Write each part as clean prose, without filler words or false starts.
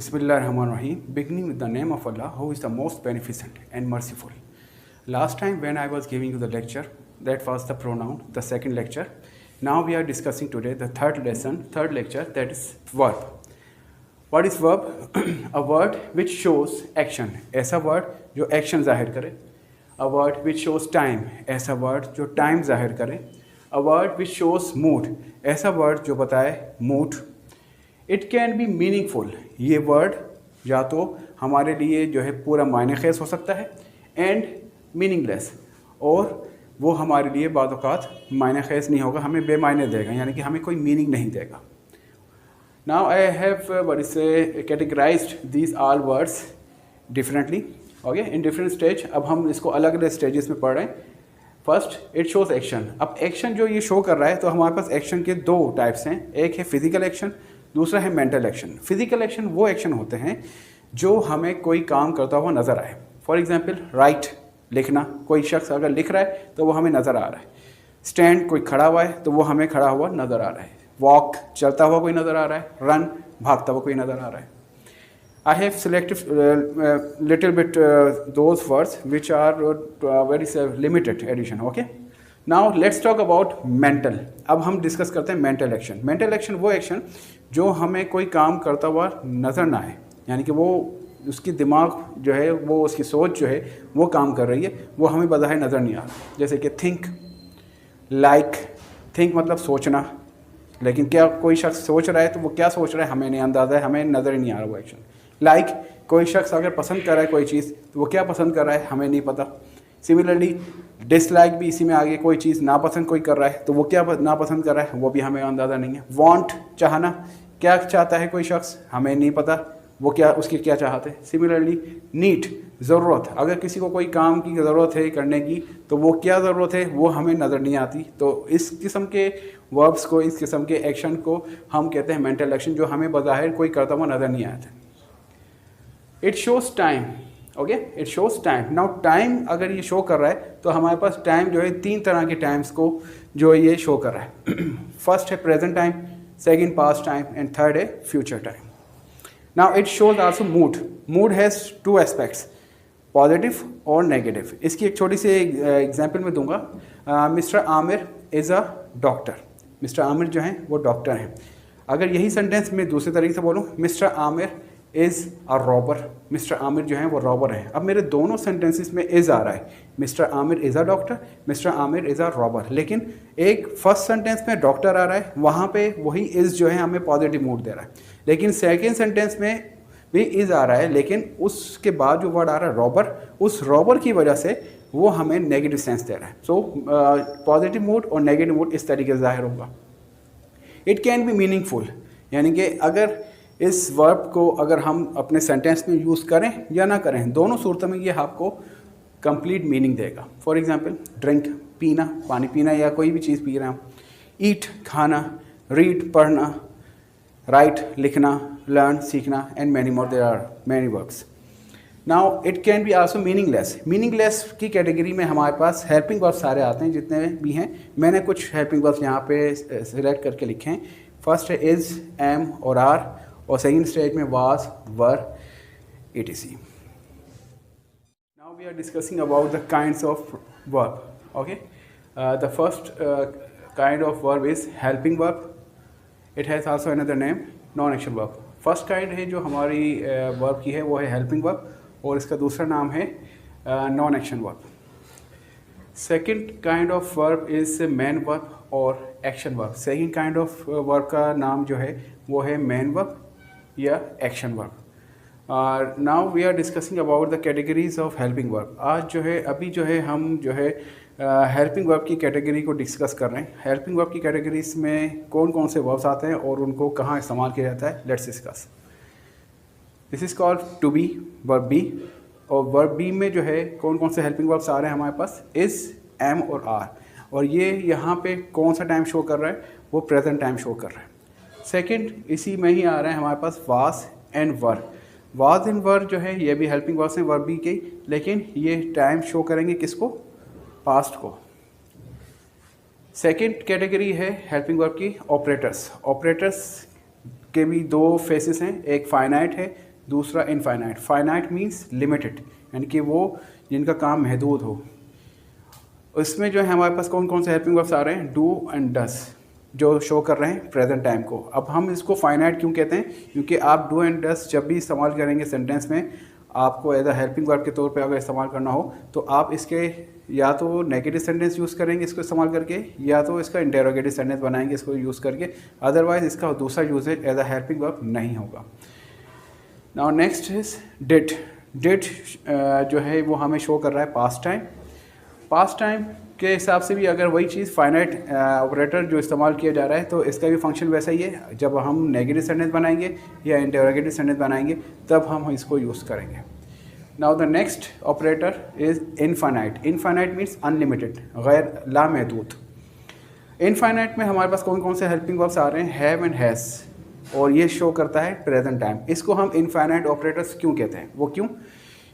Bismillahirrahmanirrahim. Beginning with the name of Allah, who is the most beneficent and merciful. Last time when I was giving you the lecture, that was the pronoun, the second lecture. Now we are discussing today the third lecture, that is verb. What is verb? A word which shows action. ऐसा word जो action जाहिर करे. A word which shows time. ऐसा word जो time जाहिर करे. A word which shows mood. ऐसा word जो बताए mood. It can B meaningful. ये वर्ड या तो हमारे लिए जो है पूरा मायने खेस हो सकता है एंड मीनिंगलेस, और वो हमारे लिए बाद औक़ात मायने खेस नहीं होगा, हमें बेमायने देगा, यानी कि हमें कोई मीनिंग नहीं देगा. Now I have categorised these all words differently, okay, in different stage. अब हम इसको अलग अलग स्टेजेस में पढ़ रहे हैं. First, it shows action. अब एक्शन जो ये शो कर रहा है, तो हमारे पास एक्शन के दो टाइप्स हैं. एक है फिजिकल एक्शन, दूसरा है मेंटल एक्शन. फिजिकल एक्शन वो एक्शन होते हैं जो हमें कोई काम करता हुआ नज़र आए. फॉर एग्जांपल राइट, लिखना. कोई शख्स अगर लिख रहा है तो वो हमें नज़र आ रहा है. स्टैंड, कोई खड़ा हुआ है तो वो हमें खड़ा हुआ नज़र आ रहा है. वॉक, चलता हुआ कोई नज़र आ रहा है. रन, भागता हुआ कोई नज़र आ रहा है. I have selected little bit those words which are very limited edition. Okay. Now let's talk about mental. अब हम डिस्कस करते हैं मेंटल एक्शन. मेंटल एक्शन वो एक्शन जो हमें कोई काम करता हुआ नज़र ना आए, यानी कि वो उसकी दिमाग जो है, वो उसकी सोच जो है वो काम कर रही है, वो हमें बज़ाहिर नज़र नहीं आ रहा. जैसे कि थिंक, लाइक. थिंक मतलब सोचना, लेकिन क्या कोई शख्स सोच रहा है तो वो क्या सोच रहा है हमें नहीं अंदाज़ा है, हमें नज़र ही नहीं आ रहा वो एक्शन. लाइक, कोई शख्स अगर पसंद कर रहा है कोई चीज़ तो वो क्या पसंद कर रहा है हमें नहीं पता. सिमिलरली डिसलाइक भी इसी में आगे, कोई चीज़ नापसंद कोई कर रहा है तो वो क्या नापसंद कर रहा है वो भी हमें अंदाज़ा नहीं है. वांट, चाहना, क्या चाहता है कोई शख्स हमें नहीं पता, वो क्या उसकी क्या चाहते हैं. सिमिलरली नीड, ज़रूरत. अगर किसी को कोई काम की ज़रूरत है करने की तो वो क्या ज़रूरत है वो हमें नज़र नहीं आती. तो इस किस्म के वर्ब्स को, इस किस्म के एक्शन को हम कहते हैं मेंटल एक्शन, जो हमें बज़ाहिर कोई करता हुआ नज़र नहीं आता. It shows time. Okay, it shows time. Now time अगर ये शो कर रहा है तो हमारे पास टाइम जो है तीन तरह के टाइम्स को जो ये शो कर रहा है. फर्स्ट है present time, second past time and third है future time. Now it shows also mood. Mood has two aspects, positive और नेगेटिव. इसकी एक छोटी सी एग्जांपल मैं दूंगा. Mister Aamir is a doctor. Mister Aamir जो हैं वो डॉक्टर हैं. अगर यही सेंटेंस मैं दूसरे तरीके से बोलूँ, mister Aamir is a robber. Mister Aamir जो हैं वो रॉबर हैं. अब मेरे दोनों सेंटेंसेस में इज़ आ रहा है. Mister Aamir is a doctor, mister Aamir is a robber. लेकिन एक फर्स्ट सेंटेंस में डॉक्टर आ रहा है, वहाँ पे वही इज़ जो है हमें पॉजिटिव मूड दे रहा है. लेकिन सेकेंड सेंटेंस में भी इज़ आ रहा है, लेकिन उसके बाद जो वर्ड आ रहा है रॉबर, उस रॉबर की वजह से वो हमें नेगेटिव सेंस दे रहा है. सो पॉजिटिव मूड और नेगेटिव मूड इस तरीके से जाहिर होगा. इट कैन बी मीनिंगफुल, यानी कि अगर इस वर्ब को अगर हम अपने सेंटेंस में यूज़ करें या ना करें, दोनों सूरतों में ये आपको कंप्लीट मीनिंग देगा. फॉर एग्जांपल ड्रिंक, पीना, पानी पीना या कोई भी चीज़ पी रहे हैं. ईट, खाना. रीड, पढ़ना. राइट, लिखना. लर्न, सीखना. And many more, there are many verbs. Now it can be also meaningless. Meaningless की कैटेगरी में हमारे पास हेल्पिंग वर्ब्स सारे आते हैं जितने भी हैं. मैंने कुछ हेल्पिंग वर्ब्स यहाँ पे सिलेक्ट करके लिखे हैं. फर्स्ट है इज़, एम और आर, और सेकेंड स्टेज में was, were, etc. Now we are discussing about the kinds of verb. Okay, the first kind of verb is helping verb. It has also another name, non-action verb. First kind है जो हमारी verb की है वो है helping verb, और इसका दूसरा नाम है non-action verb. Second kind of verb is main verb और action verb. Second kind of verb का नाम जो है वो है main verb या action verb. Now we are discussing about the categories of helping verb. आज जो है अभी जो है हम जो है हेल्पिंग वर्ब की कैटेगरी को डिस्कस कर रहे हैं. हेल्पिंग वर्ब की कैटेगरीज में कौन कौन से वर्ब्स आते हैं और उनको कहाँ इस्तेमाल किया जाता है, let's discuss. This is called to be, verb be. और वर्ब बी में जो है कौन कौन से हेल्पिंग वर्ब्स आ रहे हैं हमारे पास, इज़, एम और आर. और ये यहाँ पे कौन सा टाइम शो कर रहा है, वो प्रेजेंट टाइम शो कर रहा है. सेकंड इसी में ही आ रहे हैं हमारे पास was and were. Was and were जो है ये भी हेल्पिंग वर्ब्स हैं वर्ब बी के, लेकिन ये टाइम शो करेंगे किसको, पास्ट को. सेकंड कैटेगरी है हेल्पिंग वर्ब की ऑपरेटर्स. ऑपरेटर्स के भी दो फेसेस हैं, एक फाइनाइट है दूसरा इनफाइनाइट। फाइनाइट मीन्स लिमिटेड, यानी कि वो जिनका काम महदूद हो। उसमें जो है हमारे पास कौन कौन से हेल्पिंग वर्ब्स आ रहे हैं, डू एंड डस, जो शो कर रहे हैं प्रेजेंट टाइम को। अब हम इसको फाइनाइट क्यों कहते हैं, क्योंकि आप डू एंड डस जब भी इस्तेमाल करेंगे सेंटेंस में, आपको एज अ हेल्पिंग वर्ब के तौर पे अगर इस्तेमाल करना हो तो आप इसके या तो नेगेटिव सेंटेंस यूज़ करेंगे इसको इस्तेमाल करके, या तो इसका इंटेरोगेटिव सेंटेंस बनाएंगे इसको यूज़ करके, अदरवाइज इसका दूसरा usages as a helping verb नहीं होगा। Now next is did. Did जो है वो हमें शो कर रहा है पास्ट टाइम। पास्ट टाइम के हिसाब से भी अगर वही चीज़ फाइनाइट ऑपरेटर जो इस्तेमाल किया जा रहा है तो इसका भी फंक्शन वैसा ही है। जब हम नेगेटिव सेंटेंस बनाएंगे या इंटेरोगेटिव सेंटेंस बनाएंगे तब हम इसको यूज़ करेंगे। Now the next operator is infinite. Infinite means unlimited, गैर लामहदूद। इनफाइनाइट में हमारे पास कौन कौन से हेल्पिंग वर्ब्स आ रहे हैं, हैव एंड हैज़, और ये शो करता है प्रेजेंट टाइम। इसको हम इनफाइनाइट ऑपरेटर्स क्यों कहते हैं, वो क्यों,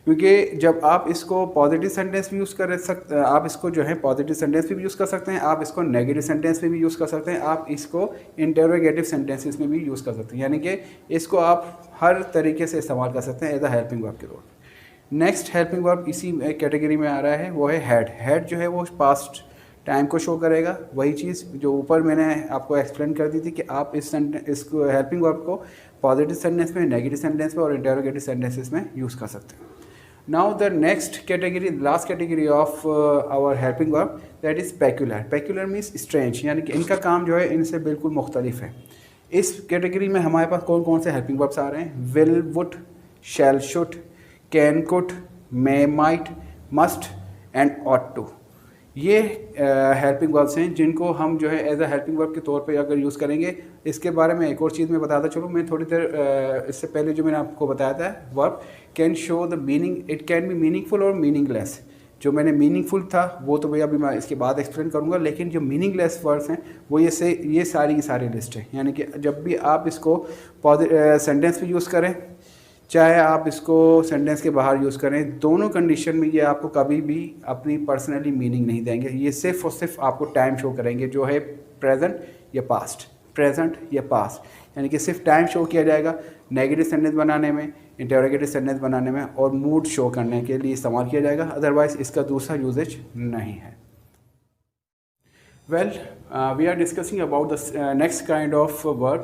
क्योंकि जब आप इसको पॉजिटिव सेंटेंस भी यूज़ कर सकते हैं, आप इसको जो है पॉजिटिव सेंटेंस भी यूज़ कर सकते हैं, आप इसको नेगेटिव सेंटेंस में भी यूज़ कर सकते हैं, आप इसको इंटेरोगेटिव सेंटेंसेस में भी यूज़ कर सकते हैं, यानी कि इसको आप हर तरीके से इस्तेमाल कर सकते हैं एज अ हेल्पिंग वर्ब के तौर पर। नेक्स्ट हेल्पिंग वर्ब इसी कैटेगरी में आ रहा है, वो है हैड। हैड जो है वो पास्ट टाइम को शो करेगा, वही चीज़ जो ऊपर मैंने आपको एक्सप्लेन कर दी थी कि आप इसको हेल्पिंग वर्ब को पॉजिटिव सेंटेंस में, नेगेटिव सेंटेंस में और इंटेरोगेटिव सेंटेंसेस में यूज़ कर सकते हैं। Now the next category, last category of our helping verb, that is peculiar. Peculiar means strange, यानी कि इनका काम जो है इनसे बिल्कुल मुख्तलिफ है। इस कैटेगरी में हमारे पास कौन कौन से हेल्पिंग वर्ब्स आ रहे हैं, will, would, shall, should, can, could, may, might, must and ought to। ये हेल्पिंग वर्ब्स हैं जिनको हम जो है एज अ हेल्पिंग वर्ब के तौर पे अगर यूज़ करेंगे। इसके बारे में एक और चीज़ मैं बताता चलूँ, मैं थोड़ी देर इससे पहले जो मैंने आपको बताया था, verb can show the meaning, it can B meaningful और मीनिंगलेस। जो मैंने मीनिंगफुल था वो तो भैया अभी मैं इसके बाद एक्सप्लेन करूँगा, लेकिन जो मीनिंगलेस वर्ड्स हैं वो ये सारी की सारी लिस्ट है। यानी कि जब भी आप इसको सेंटेंस में यूज़ करें, चाहे आप इसको सेंटेंस के बाहर यूज़ करें, दोनों कंडीशन में ये आपको कभी भी अपनी पर्सनली मीनिंग नहीं देंगे। ये सिर्फ और सिर्फ आपको टाइम शो करेंगे, जो है प्रेजेंट या पास्ट, प्रेजेंट या पास्ट, यानी कि सिर्फ टाइम शो किया जाएगा नेगेटिव सेंटेंस बनाने में, इंटेरोगेटिव सेंटेंस बनाने में और मूड शो करने के लिए इस्तेमाल किया जाएगा, अदरवाइज इसका दूसरा यूजेज नहीं है। Well, we are discussing about the next kind of verb,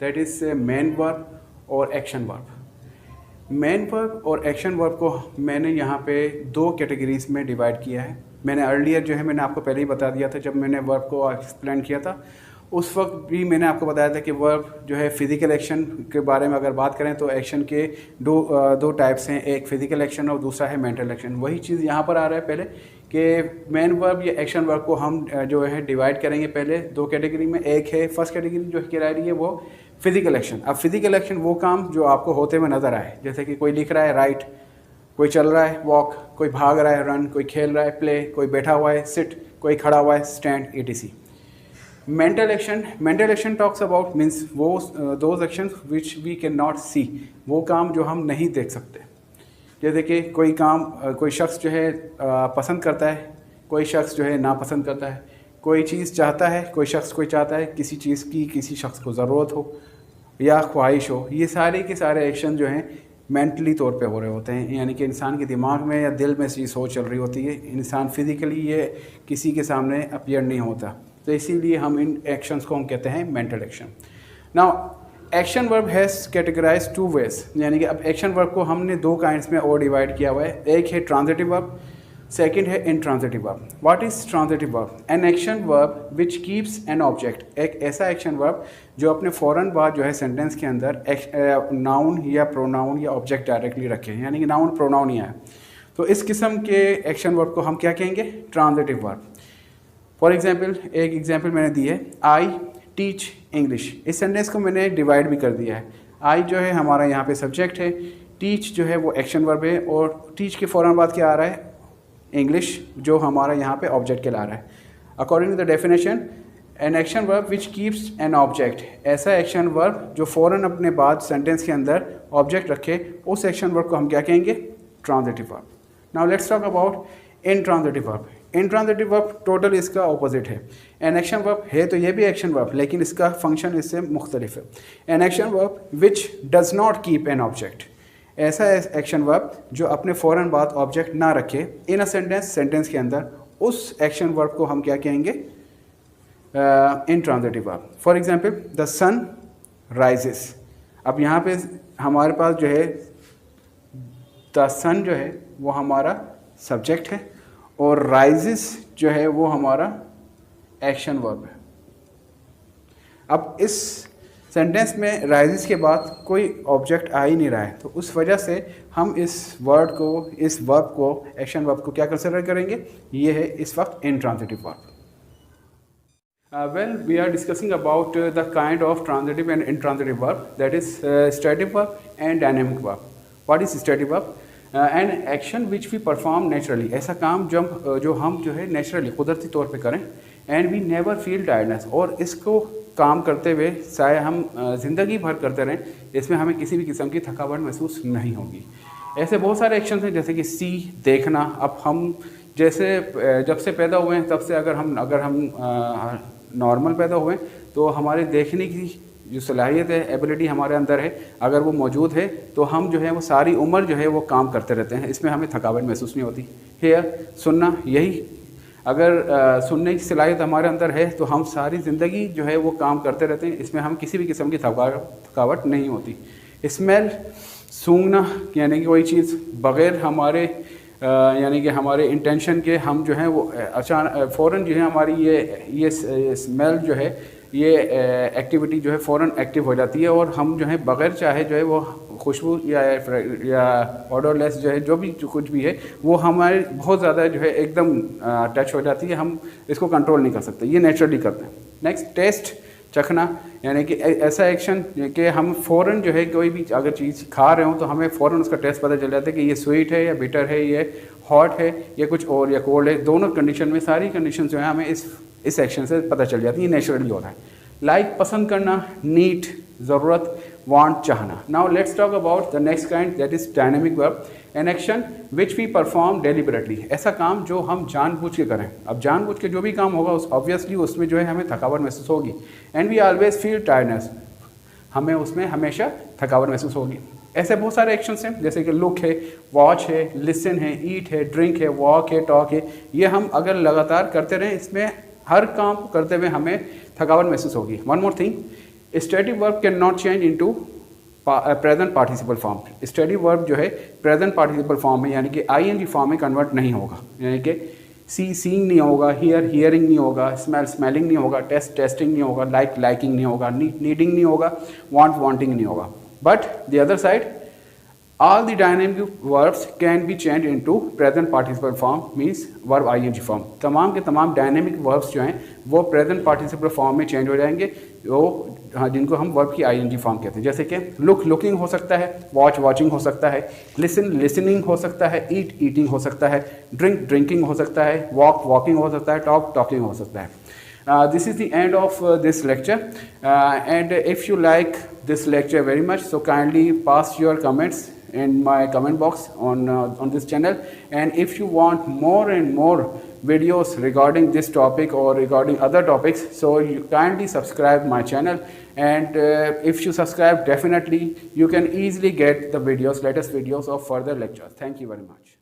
that is main verb और एक्शन वर्ब। मेन वर्ब और एक्शन वर्ब को मैंने यहाँ पे दो कैटेगरीज में डिवाइड किया है। मैंने अर्लियर जो है मैंने आपको पहले ही बता दिया था, जब मैंने वर्ब को एक्सप्लेन किया था उस वक्त भी मैंने आपको बताया था कि वर्ब जो है फिज़िकल एक्शन के बारे में अगर बात करें तो एक्शन के दो टाइप्स हैं, एक फिज़िकल एक्शन और दूसरा है मेंटल एक्शन। वही चीज़ यहाँ पर आ रहा है पहले कि मेन वर्ब या एक्शन वर्ब को हम जो है डिवाइड करेंगे पहले दो कैटेगरी में। एक है फर्स्ट कैटेगरी जो कह रही है वो फिज़िकल एक्शन। अब फिज़िकल एक्शन वो काम जो आपको होते हुए नज़र आए, जैसे कि कोई लिख रहा है राइट, कोई चल रहा है वॉक, कोई भाग रहा है रन, कोई खेल रहा है प्ले, कोई बैठा हुआ है सिट, कोई खड़ा हुआ है stand, etc। Mental action talks about means वो those actions which we can not see, वो काम जो हम नहीं देख सकते। जैसे कि कोई काम कोई शख्स जो है पसंद करता है, कोई शख्स जो है नापसंद करता है, कोई चीज़ चाहता है, कोई शख्स कोई चाहता है किसी चीज़ की किसी शख्स को ज़रूरत हो या ख्वाहिश हो। ये सारे के सारे एक्शन जो हैं मेंटली तौर पे हो रहे होते हैं, यानी कि इंसान के दिमाग में या दिल में ये सोच चल रही होती है। इंसान फिज़िकली ये किसी के सामने अपीयर नहीं होता, तो इसीलिए हम इन एक्शंस को हम कहते हैं mental action. Now action verb has categorize two ways, यानी कि अब एक्शन वर्ब को हमने दो काइंड्स में और डिवाइड किया हुआ है। एक है ट्रांजिटिव वर्ब, सेकेंड है intransitive verb. What is transitive verb? An action verb which keeps an object, एक ऐसा एक्शन वर्ब जो अपने फ़ौरन बाद जो है सेंटेंस के अंदर नाउन या प्रोनाउन या ऑब्जेक्ट डायरेक्टली रखे, यानी कि नाउन प्रोनाउन ही आए। तो इस किस्म के एक्शन वर्ब को हम क्या कहेंगे? Transitive verb. फॉर एग्जाम्पल, एक एग्जाम्पल मैंने दी है, आई टीच इंग्लिश। इस सेंटेंस को मैंने डिवाइड भी कर दिया है। आई जो है हमारा यहाँ पे सब्जेक्ट है, टीच जो है वो एक्शन वर्ब है, और टीच के फ़ौरन बाद क्या आ रहा है? इंग्लिश, जो हमारा यहाँ पे ऑब्जेक्ट कहला रहा है। According to the definition, an action verb which keeps an object, ऐसा एक्शन वर्ब जो फ़ौरन अपने बाद सेंटेंस के अंदर ऑब्जेक्ट रखे, उस एक्शन वर्ब को हम क्या कहेंगे? Transitive verb. Now let's talk about intransitive verb. Intransitive verb total इसका ऑपोजिट है। एन एक्शन वर्ब है तो ये भी एक्शन वर्ब, लेकिन इसका फंक्शन इससे मुख्तलिफ है। N action verb which does not keep an object, ऐसा एक्शन वर्ब जो अपने फ़ौरन बाद ऑब्जेक्ट ना रखे इन अ सेंटेंस के अंदर, उस एक्शन वर्ब को हम क्या कहेंगे? Intransitive verb. For example the sun rises. अब यहाँ पे हमारे पास जो है द सन जो है वो हमारा सब्जेक्ट है और राइजेस जो है वो हमारा एक्शन वर्ब है। अब इस सेंटेंस में राइजेस के बाद कोई ऑब्जेक्ट आ ही नहीं रहा है, तो उस वजह से हम इस वर्ड को, इस वर्ब को, एक्शन वर्ब को क्या कंसिडर करेंगे? ये है इस वक्त intransitive verb. Well, we are discussing about the kind of transitive and intransitive verb, that is stative verb and dynamic verb. What is stative verb? An action which we perform naturally. ऐसा काम जो हम जो है naturally कुदरती तौर पे करें, and we never feel tiredness, और इसको काम करते हुए चाहे हम ज़िंदगी भर करते रहें, इसमें हमें किसी भी किस्म की थकावट महसूस नहीं होगी। ऐसे बहुत सारे एक्शन हैं, जैसे कि सी देखना। अब हम जैसे जब से पैदा हुए हैं तब से अगर हम नॉर्मल पैदा हुए तो हमारे देखने की जो सलाहियत है, एबिलिटी हमारे अंदर है, अगर वो मौजूद है तो हम जो है वो सारी उम्र जो है वो काम करते रहते हैं, इसमें हमें थकावट महसूस नहीं होती। हेयर सुनना, यही अगर सुनने की सलाहियत हमारे अंदर है तो हम सारी ज़िंदगी जो है वो काम करते रहते हैं, इसमें हम किसी भी किस्म की थकावट नहीं होती। स्मेल सूंघना, यानी कि कोई चीज़ बग़ैर हमारे यानी कि हमारे इंटेंशन के हम जो है वो अचानक फ़ौरन जो है हमारी ये स्मेल जो है, ये एक्टिविटी जो है फ़ौरन एक्टिव हो जाती है, और हम जो है बग़ैर चाहे जो है वो खुशबू या ऑडरलेस जो है, जो कुछ भी है वो हमारे बहुत ज़्यादा जो है एकदम टच हो जाती है, हम इसको कंट्रोल नहीं कर सकते, ये नेचुरली करते हैं। नेक्स्ट टेस्ट, चखना, यानी कि ऐसा एक्शन कि हम फ़ौरन जो है कोई भी अगर चीज़ खा रहे हो तो हमें फ़ौरन उसका टेस्ट पता चल जाता है कि ये स्वीट है या बिटर है, ये हॉट है या कुछ और, या कोल्ड है। दोनों कंडीशन में, सारी कंडीशन जो है हमें इस एक्शन से पता चल जाती है, ये नेचुरली हो रहा है। लाइक पसंद करना, नीड ज़रूरत, वांट चाहना। Now let's talk about the next kind, that is dynamic verb, an action which we perform deliberately. ऐसा काम जो हम जानबूझ के करें। अब जानबूझ के जो भी काम होगा ऑब्वियसली उसमें जो है हमें थकावट महसूस होगी। And we always feel tiredness, हमें उसमें हमेशा थकावट महसूस होगी। ऐसे बहुत सारे एक्शंस हैं, जैसे कि लुक है, वॉच है, लिसन है, ईट है, ड्रिंक है, वॉक है, टॉक है। ये हम अगर लगातार करते रहें, इसमें हर काम करते हुए हमें थकावट महसूस होगी। One more thing, stative verb can not change into present participle form. Stative verb जो है प्रेजेंट पार्टिसिपल फॉर्म में, यानी कि आईएनजी फॉर्म में कन्वर्ट नहीं होगा, यानी कि सीइंग नहीं होगा, हियरिंग नहीं होगा, स्मेलिंग नहीं होगा, टेस्टिंग नहीं होगा, लाइकिंग नहीं होगा, नीडिंग नहीं होगा, वांटिंग नहीं होगा। But the other side, all the dynamic verbs can be changed into present participle form, means verb ing form। तमाम के तमाम डायनेमिक वर्ब्स जो हैं वो प्रेजेंट पार्टिसिपल फॉर्म में चेंज हो जाएंगे, वो जिनको हम वर्ब की आईएनजी फॉर्म कहते हैं। जैसे कि लुकिंग हो सकता है, वॉचिंग हो सकता है, लिसनिंग हो सकता है, ईटिंग हो सकता है, ड्रिंकिंग हो सकता है, वॉकिंग हो सकता है, टॉकिंग हो सकता है। This is the end of this lecture, and if you like this lecture very much, so kindly pass your comments in my comment box on this channel. And if you want more and more videos regarding this topic or regarding other topics, so you kindly subscribe my channel. And if you subscribe, definitely you can easily get the latest videos of further lectures. Thank you very much.